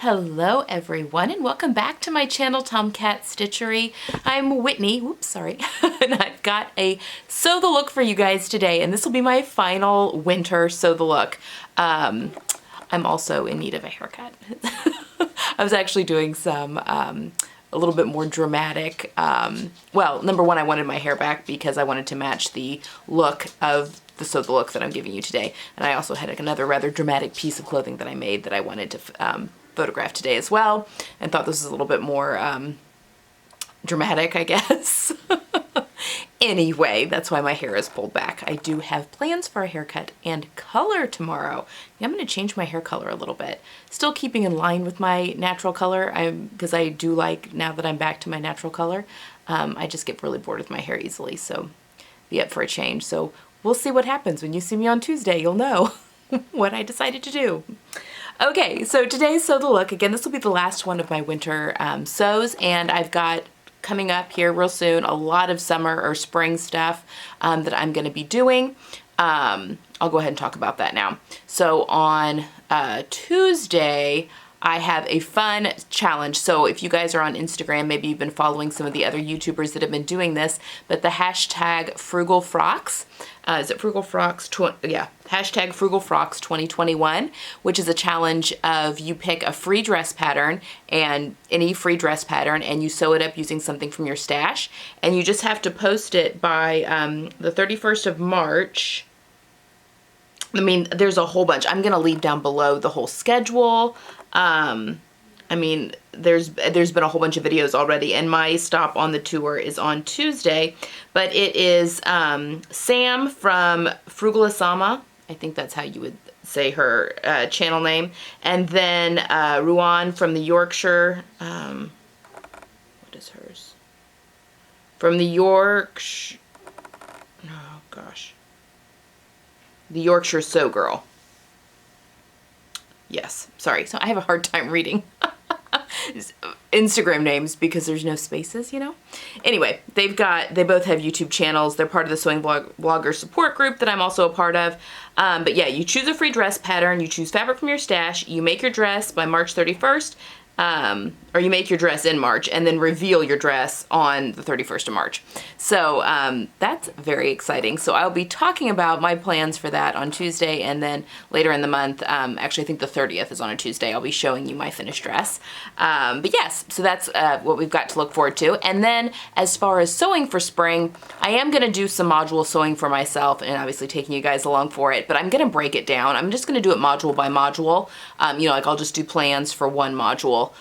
Hello everyone and welcome back to my channel, Tomcat Stitchery. I'm Whitney, whoops, sorry, and I've got a sew the look for you guys today, and this will be my final winter sew the look. I'm also in need of a haircut. I was actually doing some a little bit more dramatic, well, number one, I wanted my hair back because I wanted to match the look of the sew the look that I'm giving you today, and I also had another rather dramatic piece of clothing that I made that I wanted to photograph today as well, and thought this was a little bit more dramatic, I guess. Anyway, that's why my hair is pulled back. I do have plans for a haircut and color tomorrow. Yeah, I'm going to change my hair color a little bit. Still keeping in line with my natural color, because I do like, now that I'm back to my natural color, I just get really bored with my hair easily, so be up for a change. So we'll see what happens. When you see me on Tuesday, you'll know what I decided to do. Okay, so today's sew the look. Again, this will be the last one of my winter sews, and I've got coming up here real soon a lot of summer or spring stuff that I'm going to be doing. I'll go ahead and talk about that now. So on Tuesday, I have a fun challenge. So if you guys are on Instagram, maybe you've been following some of the other YouTubers that have been doing this, but the hashtag Frugal Frocks, is it Frugal Frocks? Yeah, hashtag Frugal Frocks 2021, which is a challenge of you pick a free dress pattern, and any free dress pattern, and you sew it up using something from your stash, and you just have to post it by the 31st of March. I mean, there's a whole bunch. I'm going to leave down below the whole schedule. I mean, there's been a whole bunch of videos already, and my stop on the tour is on Tuesday, but it is Sam from Frugalisama. I think that's how you would say her channel name. And then Rayon from the Yorkshire, what is hers? From the Yorkshire, oh gosh. The Yorkshire Sew Girl. Yes, sorry. So I have a hard time reading Instagram names because there's no spaces, you know? Anyway, they both have YouTube channels. They're part of the Sewing Blogger support group that I'm also a part of. But yeah, you choose a free dress pattern, you choose fabric from your stash, you make your dress by March 31st, or you make your dress in March and then reveal your dress on the 31st of March. So that's very exciting. So I'll be talking about my plans for that on Tuesday, and then later in the month, actually I think the 30th is on a Tuesday, I'll be showing you my finished dress. But yes, so that's what we've got to look forward to. And then as far as sewing for spring, I am going to do some module sewing for myself, and obviously taking you guys along for it, but I'm going to break it down. I'm just going to do it module by module. You know, like I'll just do plans for one module.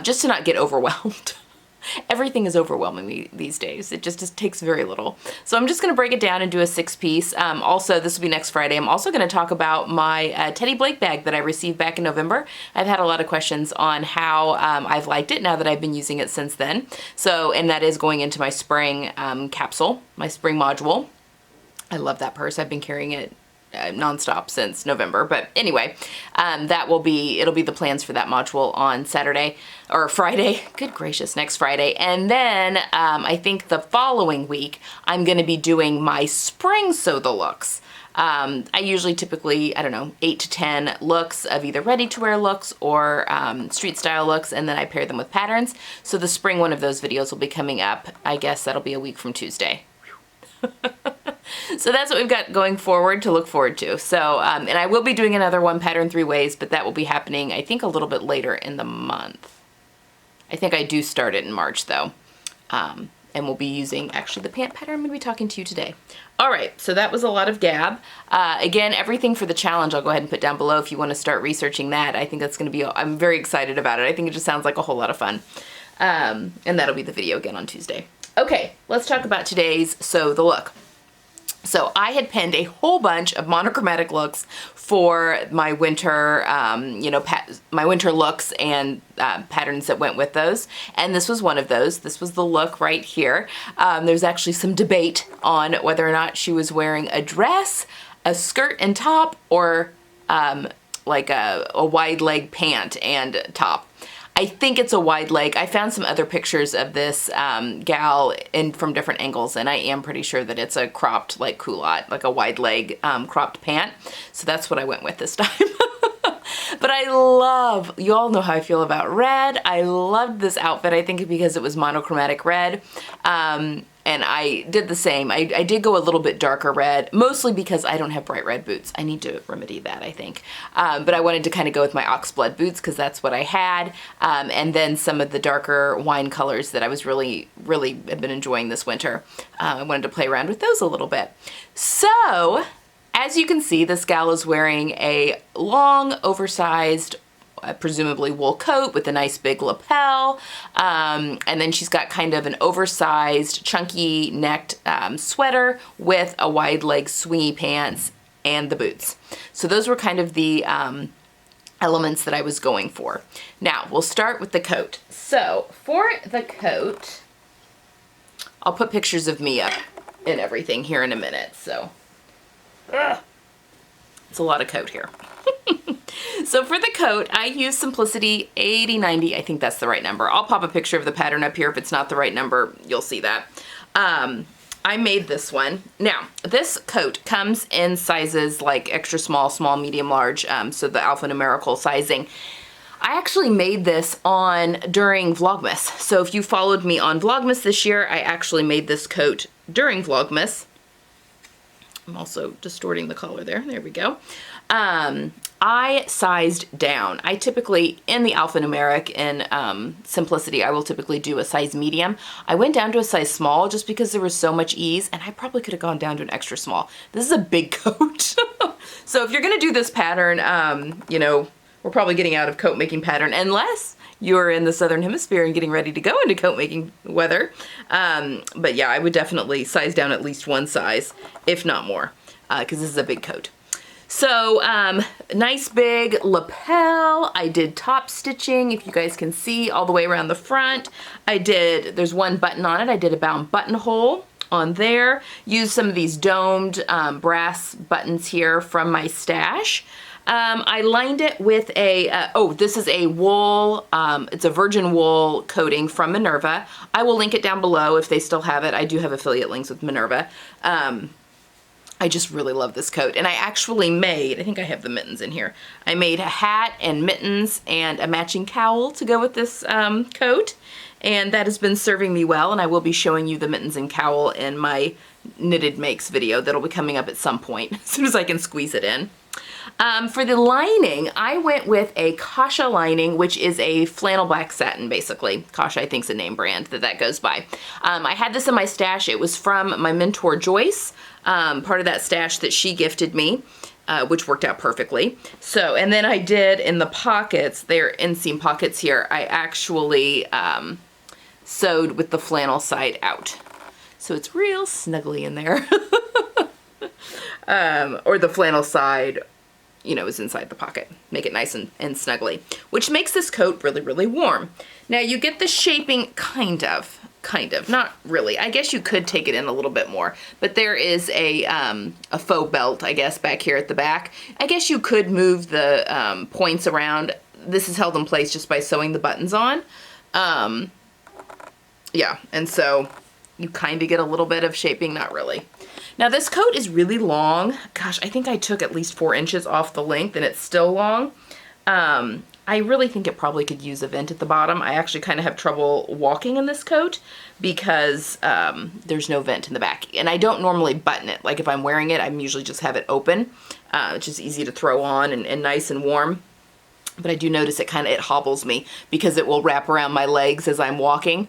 Just to not get overwhelmed. Everything is overwhelming me these days. It just takes very little. So I'm just going to break it down and do a 6-piece. Also, this will be next Friday. I'm also going to talk about my Teddy Blake bag that I received back in November. I've had a lot of questions on how I've liked it now that I've been using it since then. So, and that is going into my spring capsule, my spring module. I love that purse. I've been carrying it nonstop since November. But anyway, it'll be the plans for that module on Saturday or Friday. Good gracious, next Friday. And then I think the following week, I'm going to be doing my spring sew the looks. I usually typically, I don't know, 8 to 10 looks of either ready to wear looks or street style looks, and then I pair them with patterns. So the spring one of those videos will be coming up. I guess that'll be a week from Tuesday. So that's what we've got going forward to look forward to. So, and I will be doing another one pattern 3 ways, but that will be happening, I think, a little bit later in the month. I think I do start it in March, though. And we'll be using, actually, the pant pattern I'm going to be talking to you today. All right, so that was a lot of gab. Again, everything for the challenge I'll go ahead and put down below if you want to start researching that. I think that's going to be, I'm very excited about it. I think it just sounds like a whole lot of fun. And that'll be the video again on Tuesday. Okay, let's talk about today's sew the look. So I had penned a whole bunch of monochromatic looks for my winter, you know, my winter looks and patterns that went with those. And this was one of those. This was the look right here. There's actually some debate on whether or not she was wearing a dress, a skirt and top, or like a wide leg pant and top. I think it's a wide leg. I found some other pictures of this gal from different angles, and I am pretty sure that it's a cropped, like culotte, like a wide leg cropped pant. So that's what I went with this time. But But I love, you all know how I feel about red. I loved this outfit, I think because it was monochromatic red. And I did the same. I did go a little bit darker red, mostly because I don't have bright red boots. I need to remedy that, I think. But I wanted to kind of go with my oxblood boots because that's what I had. And then some of the darker wine colors that I was really have been enjoying this winter. I wanted to play around with those a little bit. So, as you can see, this gal is wearing a long, oversized, presumably wool coat with a nice big lapel, and then she's got kind of an oversized chunky necked sweater with a wide leg swingy pants and the boots. So those were kind of the elements that I was going for. Now we'll start with the coat. So for the coat, I'll put pictures of me up and everything here in a minute. So it's a lot of coat here. So for the coat, I used Simplicity 8090. I think that's the right number. I'll pop a picture of the pattern up here. If it's not the right number, you'll see that. I made this one. Now, this coat comes in sizes like extra small, small, medium, large, so the alphanumerical sizing. I actually made this during Vlogmas. So if you followed me on Vlogmas this year, I actually made this coat during Vlogmas. I'm also distorting the collar there. There we go. I sized down. I typically, in the alphanumeric in Simplicity, I will typically do a size medium. I went down to a size small just because there was so much ease, and I probably could have gone down to an extra small. This is a big coat. So if you're going to do this pattern, you know, we're probably getting out of coat making pattern unless you're in the Southern Hemisphere and getting ready to go into coat making weather. But yeah, I would definitely size down at least one size, if not more, because this is a big coat. So, nice big lapel. I did top stitching, if you guys can see, all the way around the front. There's one button on it. I did a bound buttonhole on there. Used some of these domed brass buttons here from my stash. I lined it with this is a wool, it's a virgin wool coating from Minerva. I will link it down below if they still have it. I do have affiliate links with Minerva. I just really love this coat. And I actually made, I think I have the mittens in here. I made a hat and mittens and a matching cowl to go with this coat. And that has been serving me well. And I will be showing you the mittens and cowl in my knitted makes video that'll be coming up at some point, as soon as I can squeeze it in. For the lining, I went with a Kasha lining, which is a flannel black satin, basically. Kasha, I think, is a name brand that goes by. I had this in my stash. It was from my mentor, Joyce, part of that stash that she gifted me, which worked out perfectly. So, and then I did in the pockets, they're inseam pockets here, I actually sewed with the flannel side out. So it's real snuggly in there. Or the flannel side, you know, is inside the pocket. Make it nice and snuggly, which makes this coat really, really warm. Now you get the shaping kind of, not really. I guess you could take it in a little bit more, but there is a faux belt, I guess, back here at the back. I guess you could move the points around. This is held in place just by sewing the buttons on. Yeah, and so you kind of get a little bit of shaping, not really. Now this coat is really long. Gosh, I think I took at least 4 inches off the length and it's still long. I really think it probably could use a vent at the bottom. I actually kind of have trouble walking in this coat because there's no vent in the back. And I don't normally button it. Like if I'm wearing it, I usually just have it open, which is easy to throw on and nice and warm. But I do notice it hobbles me because it will wrap around my legs as I'm walking.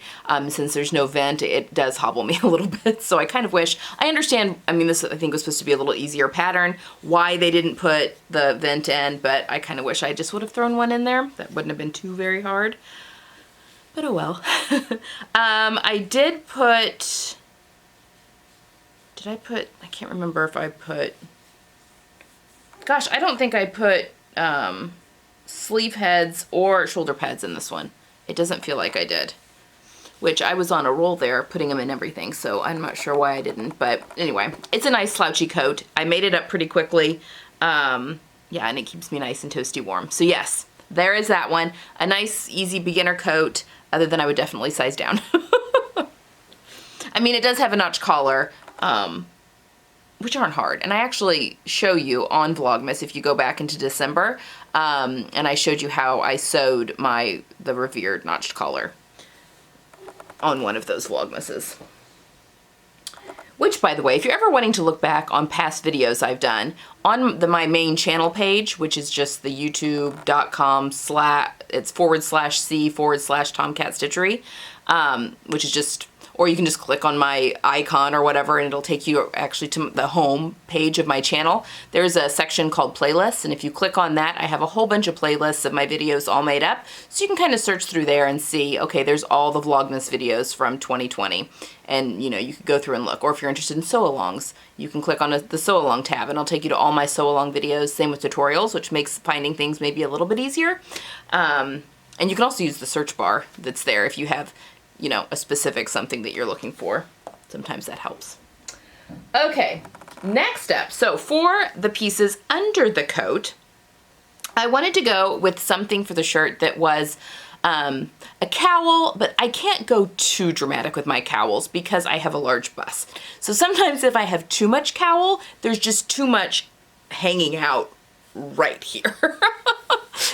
Since there's no vent, it does hobble me a little bit. So I kind of wish, I understand, I mean, this I think was supposed to be a little easier pattern, why they didn't put the vent in, but I kind of wish I just would have thrown one in there. That wouldn't have been too very hard. But oh well. I did put, I can't remember if I put, gosh, I don't think I put, sleeve heads or shoulder pads in this one. It doesn't feel like I did, which I was on a roll there putting them in everything, so I'm not sure why I didn't, but anyway, it's a nice slouchy coat. I made it up pretty quickly. Yeah, and it keeps me nice and toasty warm. So yes, there is that one. A nice easy beginner coat, other than I would definitely size down. I mean, it does have a notch collar, which aren't hard. And I actually show you on Vlogmas if you go back into December, and I showed you how I sewed the revered notched collar on one of those Vlogmases. Which, by the way, if you're ever wanting to look back on past videos I've done, on my main channel page, which is just the youtube.com/ it's /c/Tomcat Stitchery, which is just, or you can just click on my icon or whatever and it'll take you actually to the home page of my channel. There's a section called playlists, and if you click on that, I have a whole bunch of playlists of my videos all made up. So you can kind of search through there and see, okay, there's all the Vlogmas videos from 2020. And, you know, you could go through and look. Or if you're interested in sew-alongs, you can click on the sew-along tab and it'll take you to all my sew-along videos. Same with tutorials, which makes finding things maybe a little bit easier. And you can also use the search bar that's there if you have, you know, a specific something that you're looking for. Sometimes that helps. Okay, next up. So for the pieces under the coat, I wanted to go with something for the shirt that was a cowl, but I can't go too dramatic with my cowls because I have a large bust. So sometimes if I have too much cowl, there's just too much hanging out right here.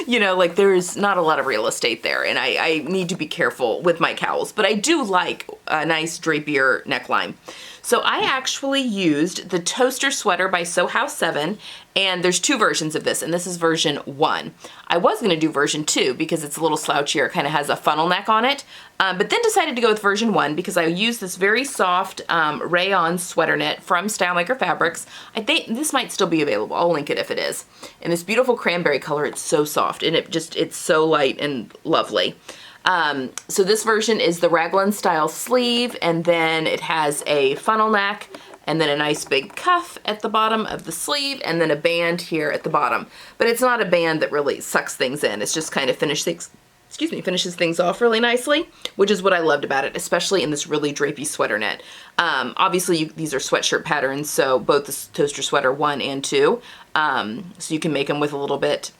You know, like there's not a lot of real estate there, and I need to be careful with my cowls, but I do like a nice drapier neckline. So I actually used the Toaster Sweater by Sew House 7, and there's two versions of this, and this is version 1. I was going to do version 2 because it's a little slouchier, it kind of has a funnel neck on it, but then decided to go with version 1 because I used this very soft Rayon sweater knit from StyleMaker Fabrics. I think this might still be available. I'll link it if it is. In this beautiful cranberry color, it's so soft, and it's so light and lovely. So this version is the raglan style sleeve, and then it has a funnel neck, and then a nice big cuff at the bottom of the sleeve, and then a band here at the bottom. But it's not a band that really sucks things in. It's just kind of finishes things off really nicely, which is what I loved about it, especially in this really drapey sweater knit. Obviously, these are sweatshirt patterns, so both the Toaster Sweater 1 and 2. So you can make them with a little bit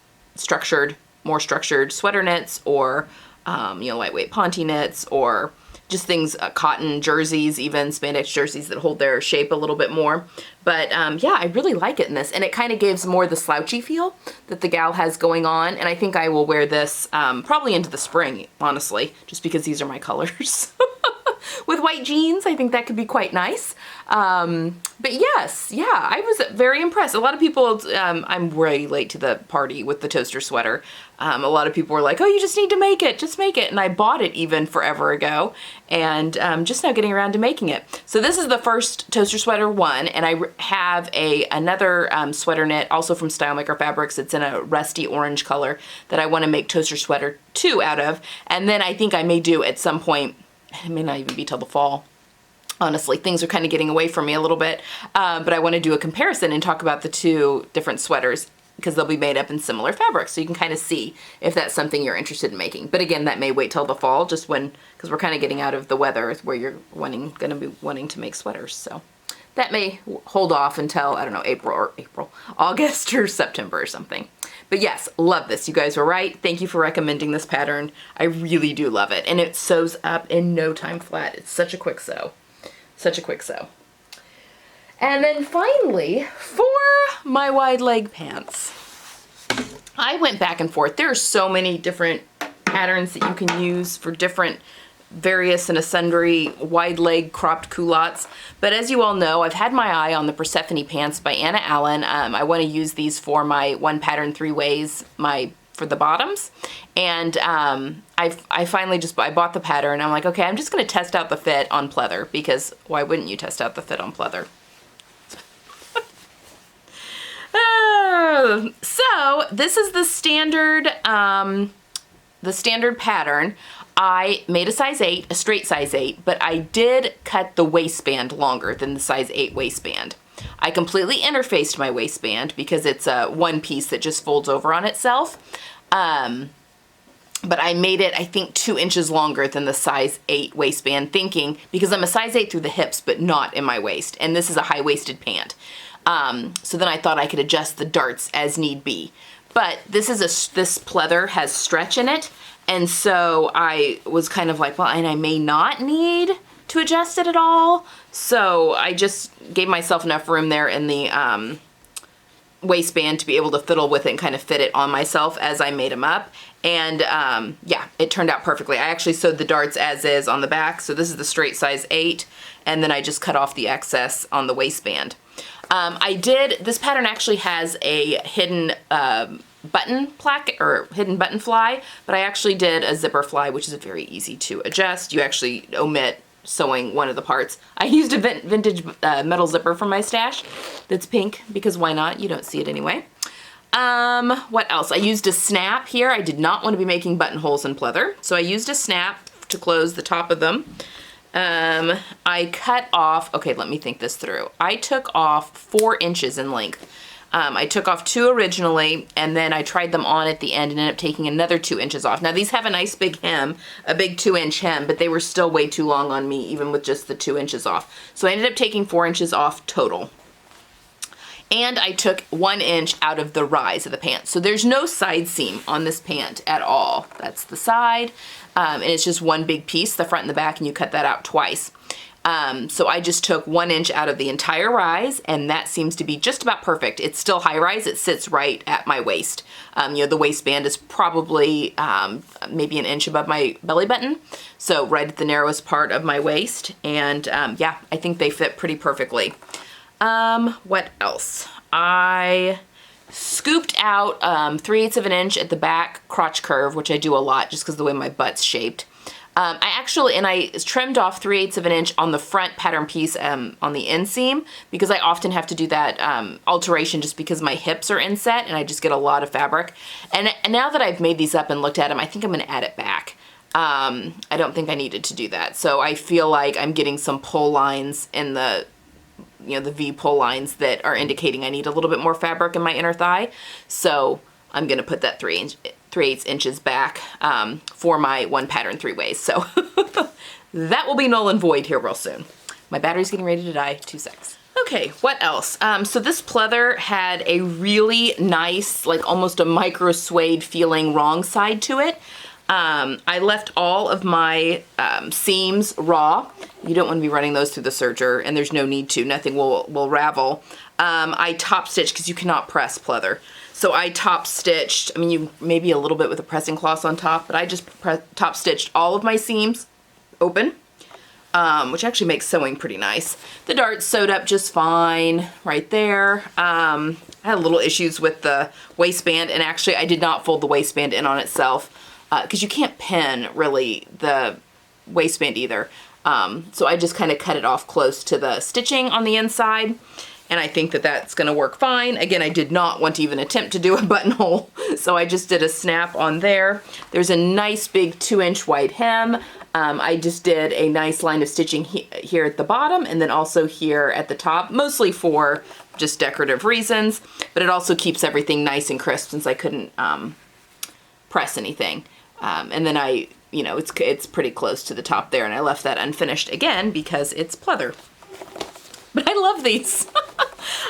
more structured sweater knits, or you know, lightweight ponte knits, or just things, cotton jerseys, even spandex jerseys that hold their shape a little bit more. But yeah, I really like it in this, and it kind of gives more the slouchy feel that the gal has going on, and I think I will wear this probably into the spring, honestly, just because these are my colors. With white jeans, I think that could be quite nice. But yes, yeah, I was very impressed. A lot of people, I'm way late to the party with the Toaster Sweater. A lot of people were like, oh, you just need to make it, just make it. And I bought it even forever ago, and just now getting around to making it. So this is the first Toaster Sweater 1, and I have another sweater knit, also from StyleMaker Fabrics. It's in a rusty orange color that I want to make Toaster Sweater 2 out of. And then I think I may do at some point, it may not even be till the fall. Honestly, things are kind of getting away from me a little bit, but I want to do a comparison and talk about the two different sweaters because they'll be made up in similar fabrics, so you can kind of see if that's something you're interested in making. But again, that may wait till the fall, just because we're kind of getting out of the weather where you're going to be wanting to make sweaters. So that may hold off until, I don't know, August or September or something. But yes, love this. You guys were right. Thank you for recommending this pattern. I really do love it. And it sews up in no time flat. It's such a quick sew. Such a quick sew. And then finally, for my wide leg pants, I went back and forth. There are so many different patterns that you can use for different various and sundry wide leg cropped culottes. But as you all know, I've had my eye on the Persephone Pants by Anna Allen. I want to use these for my one pattern 3 ways, for the bottoms. And I finally I bought the pattern. I'm like, okay, I'm just going to test out the fit on pleather, because why wouldn't you test out the fit on pleather? So this is the standard pattern. I made a size 8, a straight size 8, but I did cut the waistband longer than the size 8 waistband. I completely interfaced my waistband because it's a one piece that just folds over on itself. But I made it, I think, 2 inches longer than the size 8 waistband, thinking, because I'm a size 8 through the hips, but not in my waist, and this is a high-waisted pant. So then I thought I could adjust the darts as need be. But this pleather has stretch in it, and so I was kind of like, well, and I may not need to adjust it at all. So I just gave myself enough room there in the waistband to be able to fiddle with it and kind of fit it on myself as I made them up. And yeah, it turned out perfectly. I actually sewed the darts as is on the back. So this is the straight size 8. And then I just cut off the excess on the waistband. This pattern actually has a hidden button placket or hidden button fly, but I actually did a zipper fly, which is very easy to adjust. You actually omit sewing one of the parts. I used a vintage metal zipper from my stash that's pink because why not? You don't see it anyway. What else? I used a snap here. I did not want to be making buttonholes in pleather, so I used a snap to close the top of them. I cut off, okay, let me think this through. I took off 4 inches in length. I took off 2 originally, and then I tried them on at the end and ended up taking another 2 inches off. Now these have a nice big hem, a big 2-inch hem, but they were still way too long on me, even with just the 2 inches off. So I ended up taking 4 inches off total. And I took 1 inch out of the rise of the pant. So there's no side seam on this pant at all. That's the side, and it's just one big piece, the front and the back, and you cut that out twice. So I just took 1 inch out of the entire rise, and that seems to be just about perfect. It's still high rise. It sits right at my waist. You know, the waistband is probably maybe 1 inch above my belly button, so right at the narrowest part of my waist. And yeah, I think they fit pretty perfectly. What else? I scooped out 3/8 of an inch at the back crotch curve, which I do a lot just because of the way my butt's shaped. I trimmed off 3/8 of an inch on the front pattern piece on the inseam because I often have to do that alteration just because my hips are inset and I just get a lot of fabric. And now that I've made these up and looked at them, I think I'm going to add it back. I don't think I needed to do that. So I feel like I'm getting some pull lines in the the V pull lines that are indicating I need a little bit more fabric in my inner thigh. So I'm going to put that 3/8 inches back for my 1 pattern 3 ways. So that will be null and void here real soon. My battery's getting ready to die. 2 secs. Okay, what else? So this pleather had a really nice, like almost a micro suede feeling wrong side to it. I left all of my seams raw. You don't want to be running those through the serger, and there's no need to. Nothing will ravel. I top stitched because you cannot press pleather. So I top stitched, I mean, you maybe a little bit with a pressing cloth on top, but I just top stitched all of my seams open, which actually makes sewing pretty nice. The darts sewed up just fine right there. I had little issues with the waistband, and actually I did not fold the waistband in on itself because you can't pin really the waistband either. So I just kind of cut it off close to the stitching on the inside. And I think that that's gonna work fine. Again, I did not want to even attempt to do a buttonhole, so I just did a snap on there. There's a nice big 2-inch wide hem. I just did a nice line of stitching here at the bottom and then also here at the top, mostly for just decorative reasons, but it also keeps everything nice and crisp since I couldn't press anything. And then it's pretty close to the top there, and I left that unfinished again because it's pleather. But I love these.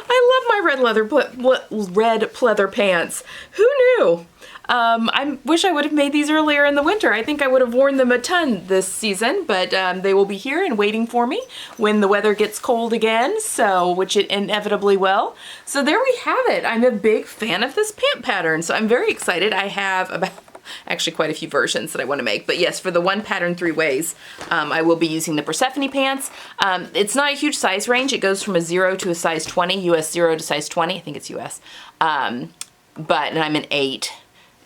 I love my red pleather pants. Who knew? I wish I would have made these earlier in the winter. I think I would have worn them a ton this season, but they will be here and waiting for me when the weather gets cold again, so which it inevitably will. So there we have it. I'm a big fan of this pant pattern, so I'm very excited. I have actually quite a few versions that I want to make, but yes, for the 1 pattern 3 ways, I will be using the Persephone pants. It's not a huge size range. It goes from a 0 to a size 20, US 0 to size 20. I think it's US. And I'm an 8.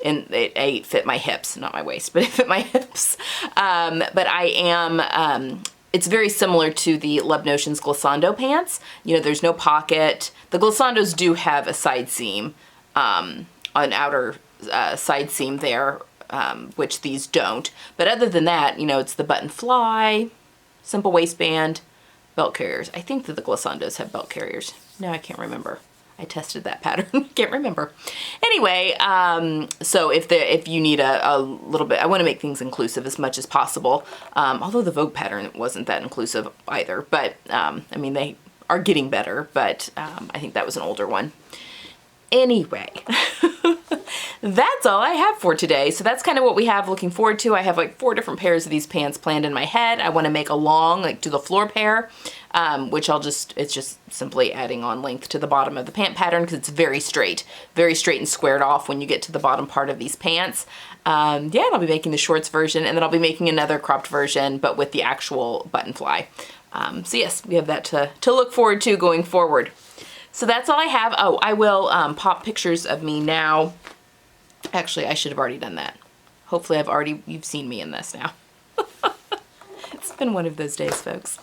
And 8 fit my hips, not my waist, but it fit my hips. But I am, it's very similar to the Love Notions glissando pants. You know, there's no pocket. The glissandos do have a side seam, an outer side seam there, which these don't. But other than that, you know, it's the button fly, simple waistband, belt carriers. I think that the glissandos have belt carriers. No, I can't remember. I tested that pattern. Can't remember. Anyway, so if you need a little bit, I want to make things inclusive as much as possible. Although the Vogue pattern wasn't that inclusive either, but I mean, they are getting better, but I think that was an older one. Anyway, that's all I have for today. So that's kind of what we have looking forward to. I have like 4 different pairs of these pants planned in my head. I want to make a long, like to the floor pair, which it's just simply adding on length to the bottom of the pant pattern because it's very straight and squared off when you get to the bottom part of these pants. Yeah, and I'll be making the shorts version, and then I'll be making another cropped version, but with the actual button fly. So yes, we have that to look forward to going forward. So that's all I have. Oh, I will pop pictures of me now. Actually, I should have already done that. Hopefully you've seen me in this now. It's been one of those days, folks.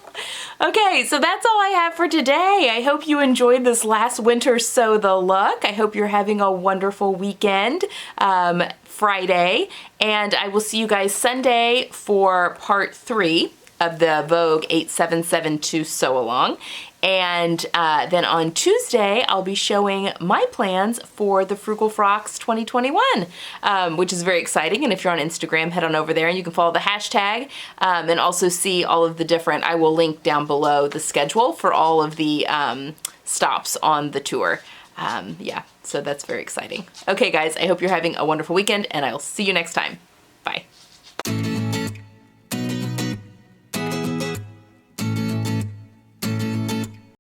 Okay, so that's all I have for today. I hope you enjoyed this last winter Sew the Look. I hope you're having a wonderful weekend, Friday, and I will see you guys Sunday for part 3 of the Vogue 8772 Sew Along. And then on Tuesday, I'll be showing my plans for the Frugal Frocks 2021, which is very exciting. And if you're on Instagram, head on over there and you can follow the hashtag and also see all of the different, I will link down below the schedule for all of the stops on the tour. Yeah, so that's very exciting. Okay, guys, I hope you're having a wonderful weekend, and I'll see you next time. Bye.